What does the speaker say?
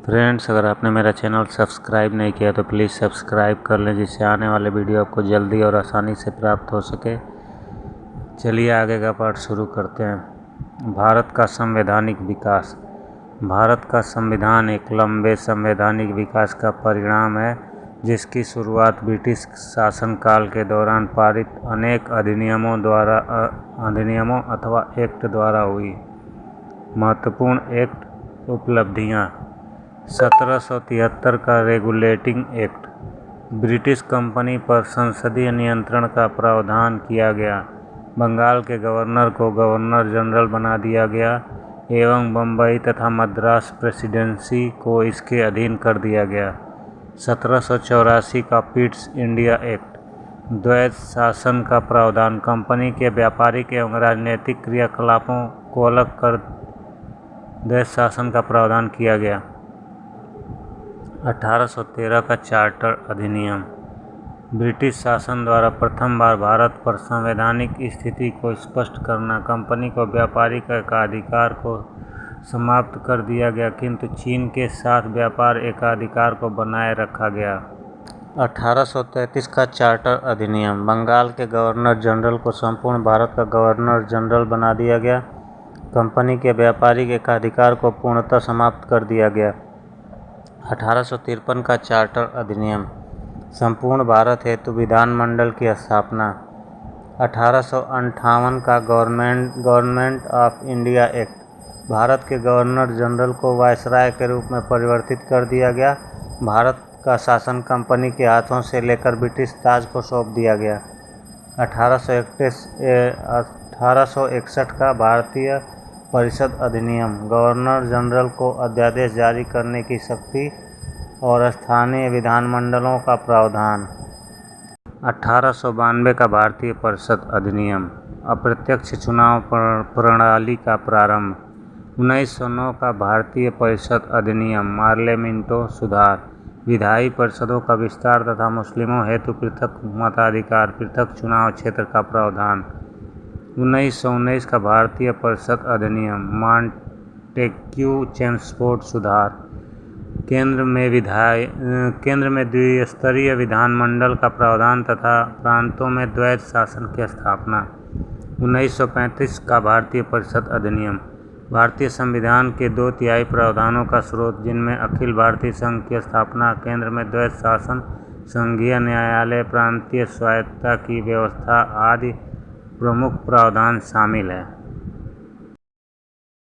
Friends, अगर आपने मेरा चैनल सब्सक्राइब नहीं किया तो प्लीज़ सब्सक्राइब कर लें, जिससे आने वाले वीडियो आपको जल्दी और आसानी से प्राप्त हो सके। चलिए आगे का पार्ट शुरू करते हैं। भारत का संवैधानिक विकास। भारत का संविधान एक लंबे संवैधानिक विकास का परिणाम है, जिसकी शुरुआत ब्रिटिश शासनकाल के दौरान पारित अनेक अधिनियमों अथवा एक्ट द्वारा हुई। महत्वपूर्ण एक्ट उपलब्धियाँ: 1773 का रेगुलेटिंग एक्ट, ब्रिटिश कंपनी पर संसदीय नियंत्रण का प्रावधान किया गया। बंगाल के गवर्नर को गवर्नर जनरल बना दिया गया एवं बम्बई तथा मद्रास प्रेसिडेंसी को इसके अधीन कर दिया गया। 1784 का पिट्स इंडिया एक्ट, द्वैध शासन का प्रावधान, कंपनी के व्यापारिक एवं राजनीतिक क्रियाकलापों को अलग कर द्वैध शासन का प्रावधान किया गया। 1813 का चार्टर अधिनियम, ब्रिटिश शासन द्वारा प्रथम बार भारत पर संवैधानिक स्थिति को स्पष्ट करना। कंपनी को व्यापारिक एकाधिकार को समाप्त कर दिया गया, किंतु चीन के साथ व्यापार एकाधिकार को बनाए रखा गया। 1833 का चार्टर अधिनियम, बंगाल के गवर्नर जनरल को संपूर्ण भारत का गवर्नर जनरल बना दिया गया। कंपनी के व्यापारिक एकाधिकार को पूर्णतः समाप्त कर दिया गया। 1853 का चार्टर अधिनियम, संपूर्ण भारत हेतु विधानमंडल की स्थापना। 1858 का government of India act, Bharat के गवर्नर जनरल को वायसराय के रूप में परिवर्तित कर दिया गया। भारत का शासन कंपनी के हाथों से लेकर ब्रिटिश ताज को सौंप दिया गया। 1861 का भारतीय परिषद अधिनियम, गवर्नर जनरल को अध्यादेश जारी करने की शक्ति और स्थानीय विधानमंडलों का प्रावधान। 1892 का भारतीय परिषद अधिनियम, अप्रत्यक्ष चुनाव प्रणाली का प्रारंभ। 1909 का भारतीय परिषद अधिनियम, पार्लियामेंटो सुधार, विधायी परिषदों का विस्तार तथा मुस्लिमों हेतु पृथक मताधिकार, पृथक चुनाव क्षेत्र का प्रावधान। 1919 का भारतीय परिषद अधिनियम, मॉन्टेग्यू चेम्सफोर्ड सुधार, केंद्र में द्विस्तरीय विधानमंडल का प्रावधान तथा प्रांतों में द्वैध शासन की स्थापना। 1935 का भारतीय परिषद अधिनियम, भारतीय संविधान के 2/3 प्रावधानों का स्रोत, जिनमें अखिल भारतीय संघ की स्थापना, केंद्र में द्वैध शासन, संघीय न्यायालय, प्रांतीय स्वायत्तता की व्यवस्था आदि प्रमुख प्रावधान शामिल हैं।